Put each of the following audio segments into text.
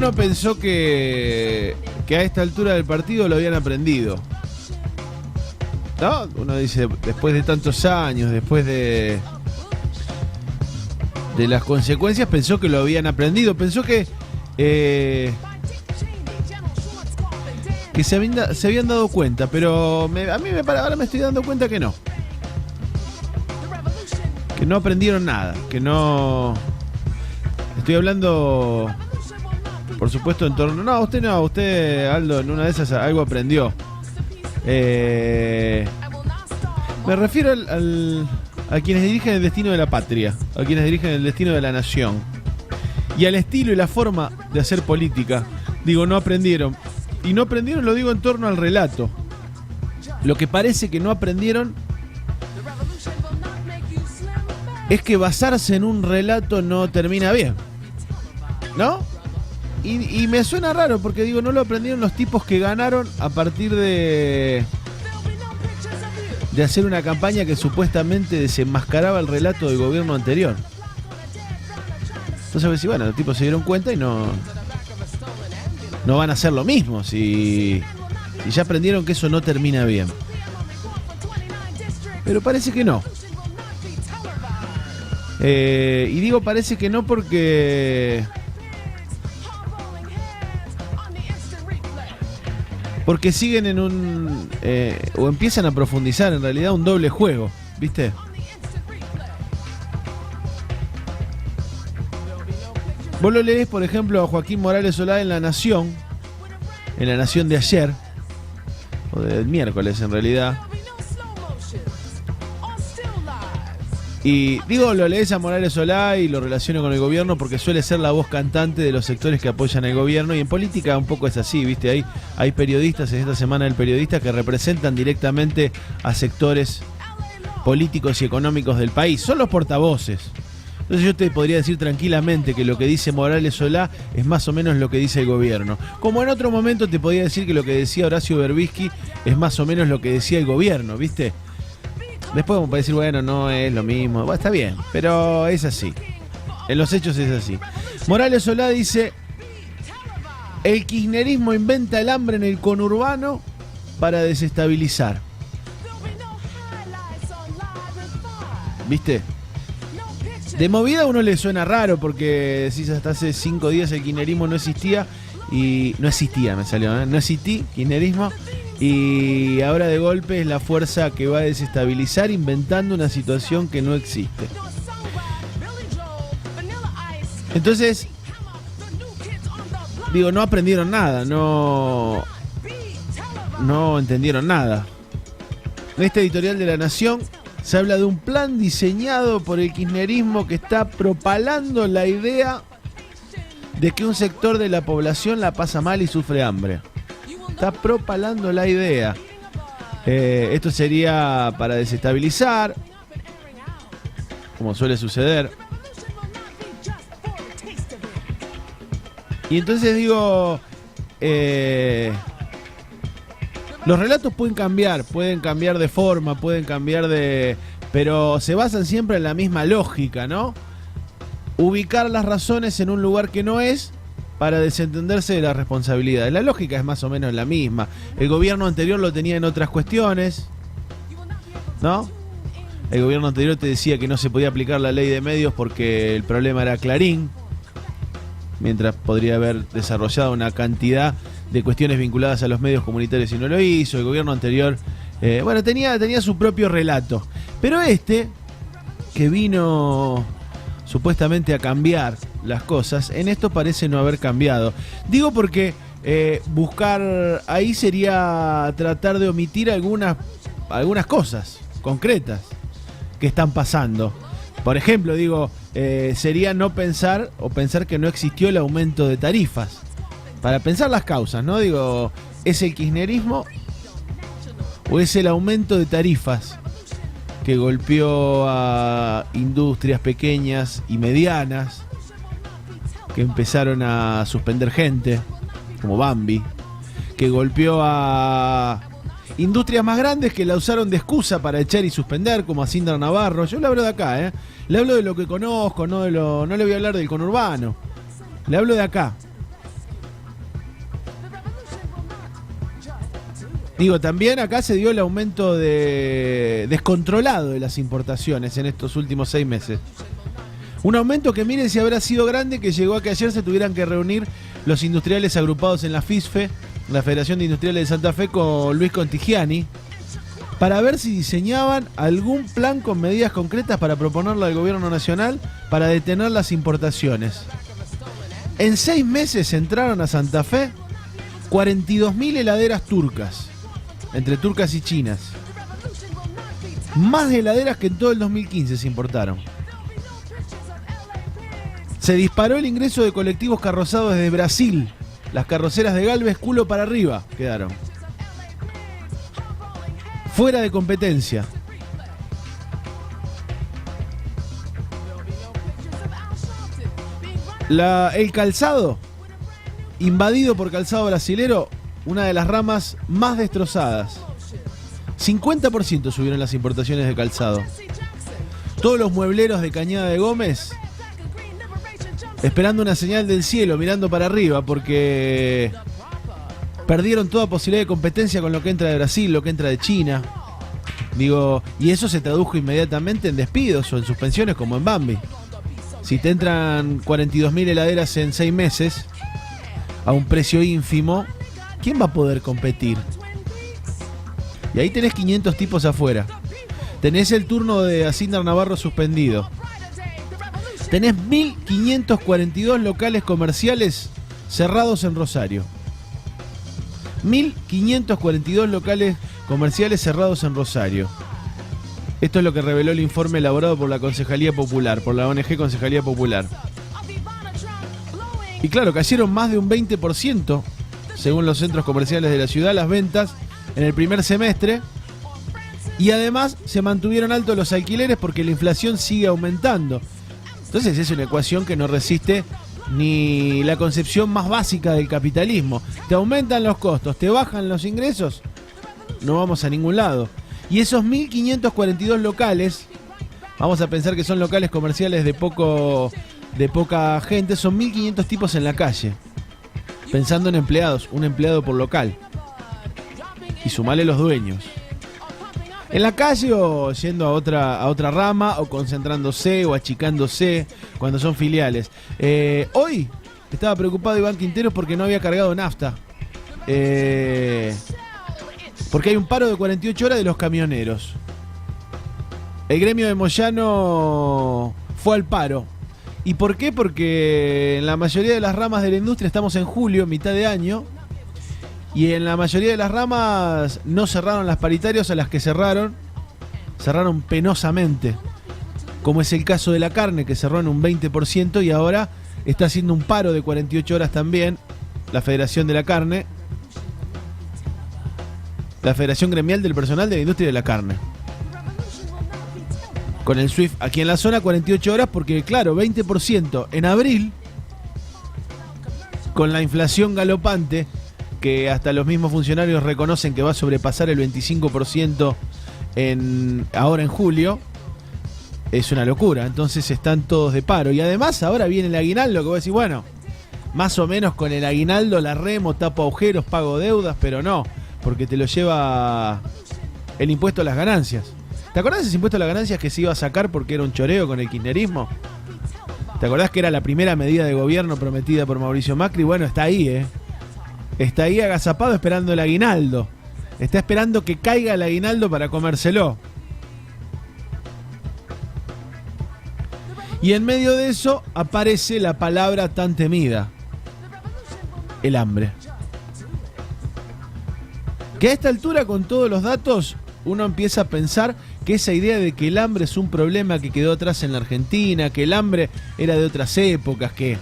Uno pensó que a esta altura del partido lo habían aprendido, ¿no? Uno dice, después de tantos años, después de las consecuencias, pensó que lo habían aprendido, pensó que se habían dado cuenta, pero ahora me estoy dando cuenta que no aprendieron nada, que no. Estoy hablando, por supuesto, en torno. No, usted, Aldo, en una de esas algo aprendió. Me refiero a quienes dirigen el destino de la patria, a quienes dirigen el destino de la nación, y al estilo y la forma de hacer política. Digo, no aprendieron. Y no aprendieron, lo digo en torno al relato. Lo que parece que no aprendieron es que basarse en un relato no termina bien, ¿no? Y me suena raro porque digo, no lo aprendieron los tipos que ganaron a partir de hacer una campaña que supuestamente desenmascaraba el relato del gobierno anterior. Entonces, bueno, los tipos se dieron cuenta y no van a hacer lo mismo si ya aprendieron que eso no termina bien. Pero parece que no. Y digo parece que no porque siguen en un o empiezan a profundizar en realidad un doble juego, ¿viste? Vos lo leés, por ejemplo, a Joaquín Morales Solá en La Nación de ayer, o del miércoles en realidad. Y digo, lo lees a Morales Solá y lo relaciono con el gobierno porque suele ser la voz cantante de los sectores que apoyan al gobierno, y en política un poco es así, ¿viste? Hay periodistas en esta semana del periodista que representan directamente a sectores políticos y económicos del país. Son los portavoces. Entonces yo te podría decir tranquilamente que lo que dice Morales Solá es más o menos lo que dice el gobierno. Como en otro momento te podría decir que lo que decía Horacio Berbisky es más o menos lo que decía el gobierno, ¿viste? Después vamos a decir, bueno, no es lo mismo. Bueno, está bien, pero es así. En los hechos es así. Morales Solá dice: el kirchnerismo inventa el hambre en el conurbano para desestabilizar. ¿Viste? De movida a uno le suena raro porque decís, hasta hace 5 días el kirchnerismo no existía. Y no existía, me salió, ¿eh? No existí, kirchnerismo. Y ahora de golpe es la fuerza que va a desestabilizar inventando una situación que no existe. Entonces, digo, no aprendieron nada, no entendieron nada. En este editorial de La Nación se habla de un plan diseñado por el kirchnerismo que está propalando la idea de que un sector de la población la pasa mal y sufre hambre. Está propalando la idea. Esto sería para desestabilizar, como suele suceder. Y entonces digo, los relatos pueden cambiar de forma, pero se basan siempre en la misma lógica, ¿no? Ubicar las razones en un lugar que no es para desentenderse de la responsabilidad. La lógica es más o menos la misma. El gobierno anterior lo tenía en otras cuestiones, ¿no? El gobierno anterior te decía que no se podía aplicar la ley de medios porque el problema era Clarín, mientras podría haber desarrollado una cantidad de cuestiones vinculadas a los medios comunitarios y no lo hizo. El gobierno anterior, tenía su propio relato. Pero que vino supuestamente a cambiar las cosas, en esto parece no haber cambiado. Digo porque buscar ahí sería tratar de omitir algunas cosas concretas que están pasando. Por ejemplo, sería no pensar o pensar que no existió el aumento de tarifas. Para pensar las causas, ¿no? ¿Es el kirchnerismo o es el aumento de tarifas que golpeó a industrias pequeñas y medianas, que empezaron a suspender gente, como Bambi, que golpeó a industrias más grandes que la usaron de excusa para echar y suspender, como a Sindar Navarro? Yo le hablo de acá, le hablo de lo que conozco, no le voy a hablar del conurbano, le hablo de acá. Digo, también acá se dio el aumento descontrolado de las importaciones en estos últimos 6 meses. Un aumento que miren si habrá sido grande, que llegó a que ayer se tuvieran que reunir los industriales agrupados en la FISFE, la Federación de Industriales de Santa Fe, con Luis Contigiani, para ver si diseñaban algún plan con medidas concretas para proponerle al gobierno nacional para detener las importaciones. En 6 meses entraron a Santa Fe 42.000 heladeras turcas, entre turcas y chinas. Más heladeras que en todo el 2015 se importaron. Se disparó el ingreso de colectivos carrozados desde Brasil. Las carroceras de Galvez culo para arriba quedaron. Fuera de competencia. El calzado, invadido por calzado brasilero, una de las ramas más destrozadas. 50% subieron las importaciones de calzado. Todos los muebleros de Cañada de Gómez esperando una señal del cielo, mirando para arriba, porque perdieron toda posibilidad de competencia con lo que entra de Brasil, lo que entra de China. Digo, y eso se tradujo inmediatamente en despidos o en suspensiones, como en Bambi. Si te entran 42.000 heladeras en 6 meses a un precio ínfimo, ¿quién va a poder competir? Y ahí tenés 500 tipos afuera. Tenés el turno de Asíndar Navarro suspendido. Tenés 1.542 locales comerciales cerrados en Rosario. 1.542 locales comerciales cerrados en Rosario. Esto es lo que reveló el informe elaborado por la Concejalía Popular, por la ONG Concejalía Popular. Y claro, cayeron más de un 20%, según los centros comerciales de la ciudad, las ventas en el primer semestre. Y además se mantuvieron altos los alquileres porque la inflación sigue aumentando. Entonces es una ecuación que no resiste ni la concepción más básica del capitalismo. Te aumentan los costos, te bajan los ingresos, no vamos a ningún lado. Y esos 1.542 locales, vamos a pensar que son locales comerciales de poca gente, son 1.500 tipos en la calle, pensando en empleados, un empleado por local. Y sumale los dueños. En la calle o yendo a otra rama o concentrándose o achicándose cuando son filiales. Hoy estaba preocupado Iván Quinteros porque no había cargado nafta. Porque hay un paro de 48 horas de los camioneros. El gremio de Moyano fue al paro. ¿Y por qué? Porque en la mayoría de las ramas de la industria estamos en julio, mitad de año. Y en la mayoría de las ramas no cerraron las paritarias, a las que cerraron penosamente. Como es el caso de la carne, que cerró en un 20% y ahora está haciendo un paro de 48 horas también la Federación de la Carne, la Federación Gremial del Personal de la Industria de la Carne. Con el SWIFT aquí en la zona, 48 horas, porque claro, 20% en abril, con la inflación galopante, que hasta los mismos funcionarios reconocen que va a sobrepasar el 25% ahora en julio, es una locura. Entonces están todos de paro. Y además ahora viene el aguinaldo, que vos decís, bueno, más o menos con el aguinaldo la remo, tapo agujeros, pago deudas, pero no, porque te lo lleva el impuesto a las ganancias. ¿Te acordás de ese impuesto a las ganancias que se iba a sacar porque era un choreo con el kirchnerismo? ¿Te acordás que era la primera medida de gobierno prometida por Mauricio Macri? Bueno, está ahí, Está ahí agazapado esperando el aguinaldo. Está esperando que caiga el aguinaldo para comérselo. Y en medio de eso aparece la palabra tan temida: el hambre. Que a esta altura, con todos los datos, uno empieza a pensar que esa idea de que el hambre es un problema que quedó atrás en la Argentina, que el hambre era de otras épocas, que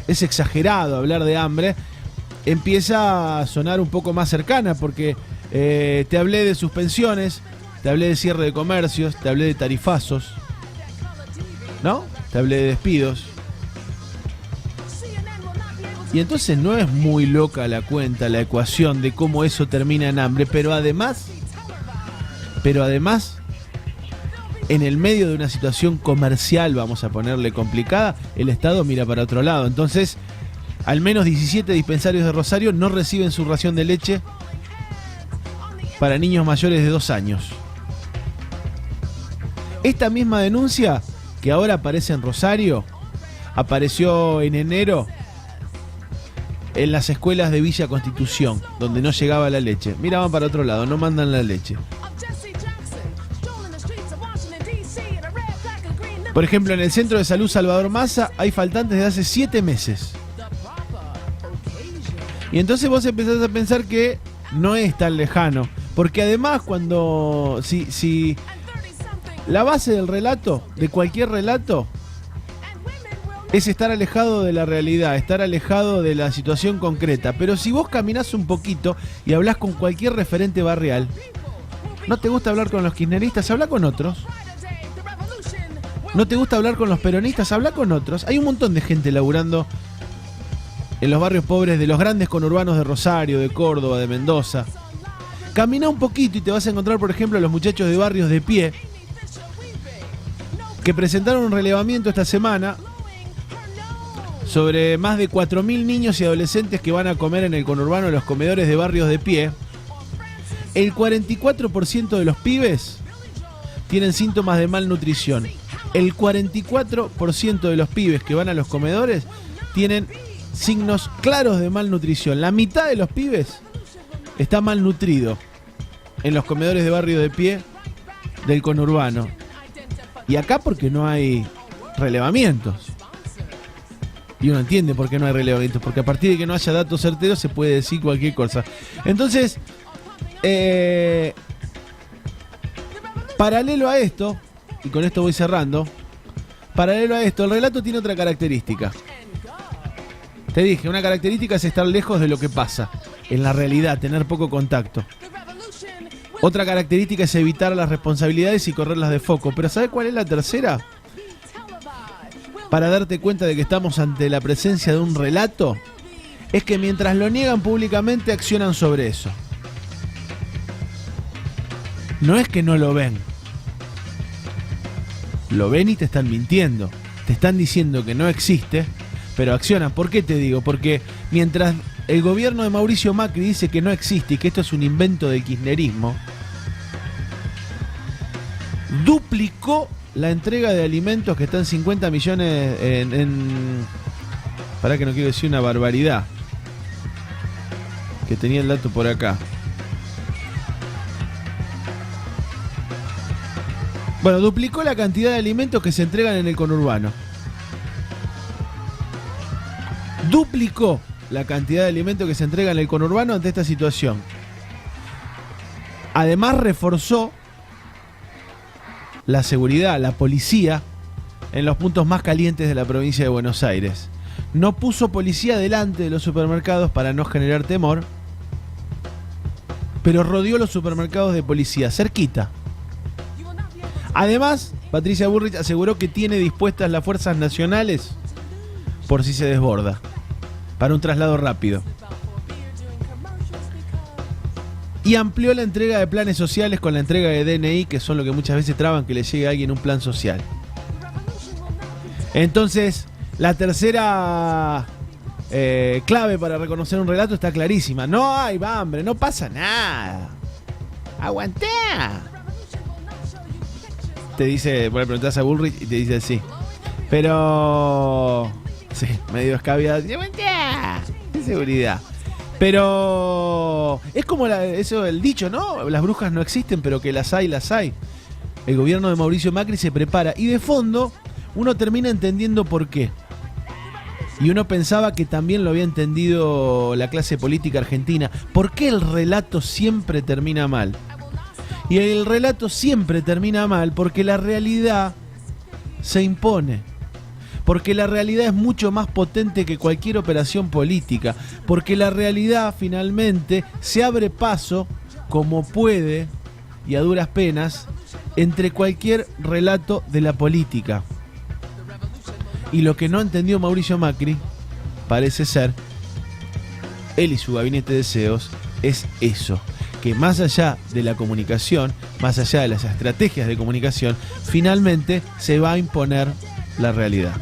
es exagerado hablar de hambre, empieza a sonar un poco más cercana, porque te hablé de suspensiones, te hablé de cierre de comercios, te hablé de tarifazos, ¿no? Te hablé de despidos. Y entonces no es muy loca la cuenta, la ecuación de cómo eso termina en hambre, pero además, en el medio de una situación comercial, vamos a ponerle complicada, el Estado mira para otro lado. Entonces, al menos 17 dispensarios de Rosario no reciben su ración de leche para niños mayores de 2 años. Esta misma denuncia, que ahora aparece en Rosario, apareció en enero en las escuelas de Villa Constitución, donde no llegaba la leche. Miraban para otro lado, no mandan la leche. Por ejemplo, en el Centro de Salud Salvador Massa hay faltantes de hace 7 meses. Y entonces vos empezás a pensar que no es tan lejano. Porque además cuando... Si la base del relato, de cualquier relato, es estar alejado de la realidad, estar alejado de la situación concreta. Pero si vos caminás un poquito y hablás con cualquier referente barrial, ¿no te gusta hablar con los kirchneristas? Habla con otros. ¿No te gusta hablar con los peronistas? Habla con otros. Hay un montón de gente laburando en los barrios pobres de los grandes conurbanos de Rosario, de Córdoba, de Mendoza. Camina un poquito y te vas a encontrar, por ejemplo, a los muchachos de Barrios de Pie, que presentaron un relevamiento esta semana sobre más de 4.000 niños y adolescentes que van a comer en el conurbano en los comedores de Barrios de Pie. El 44% de los pibes tienen síntomas de malnutrición. El 44% de los pibes que van a los comedores tienen signos claros de malnutrición. La mitad de los pibes está malnutrido en los comedores de Barrio de Pie del conurbano. Y acá porque no hay relevamientos. Y uno entiende por qué no hay relevamientos, porque a partir de que no haya datos certeros se puede decir cualquier cosa. Entonces, paralelo a esto, y con esto voy cerrando, paralelo a esto, el relato tiene otra característica. Te dije, una característica es estar lejos de lo que pasa en la realidad, tener poco contacto. Otra característica es evitar las responsabilidades y correrlas de foco. Pero ¿sabes cuál es la tercera? Para darte cuenta de que estamos ante la presencia de un relato, es que mientras lo niegan públicamente, accionan sobre eso. No es que no lo ven. Lo ven y te están mintiendo. Te están diciendo que no existe, pero accionan. ¿Por qué te digo? Porque mientras el gobierno de Mauricio Macri dice que no existe y que esto es un invento del kirchnerismo, duplicó la entrega de alimentos que están 50 millones Pará que no quiero decir una barbaridad, que tenía el dato por acá. Bueno, duplicó la cantidad de alimentos que se entregan en el conurbano. Duplicó la cantidad de alimentos que se entregan en el conurbano ante esta situación. Además reforzó la seguridad, la policía, en los puntos más calientes de la provincia de Buenos Aires. No puso policía delante de los supermercados para no generar temor, pero rodeó los supermercados de policía, cerquita. Además, Patricia Bullrich aseguró que tiene dispuestas las fuerzas nacionales por si se desborda, para un traslado rápido. Y amplió la entrega de planes sociales con la entrega de DNI, que son lo que muchas veces traban que le llegue a alguien un plan social. Entonces, la tercera clave para reconocer un relato está clarísima. No hay hambre, no pasa nada. Aguantá. Te dice, bueno, preguntás a Bullrich y te dice sí. Pero... sí, medio escabiado. Aguantá. De seguridad. Pero es como eso el dicho, ¿no? Las brujas no existen, pero que las hay, las hay. El gobierno de Mauricio Macri se prepara y de fondo uno termina entendiendo por qué. Y uno pensaba que también lo había entendido la clase política argentina. ¿Por qué el relato siempre termina mal? Y el relato siempre termina mal porque la realidad se impone. Porque la realidad es mucho más potente que cualquier operación política. Porque la realidad finalmente se abre paso como puede y a duras penas entre cualquier relato de la política. Y lo que no entendió Mauricio Macri, parece ser, él y su gabinete de deseos, es eso. Que más allá de la comunicación, más allá de las estrategias de comunicación, finalmente se va a imponer la realidad.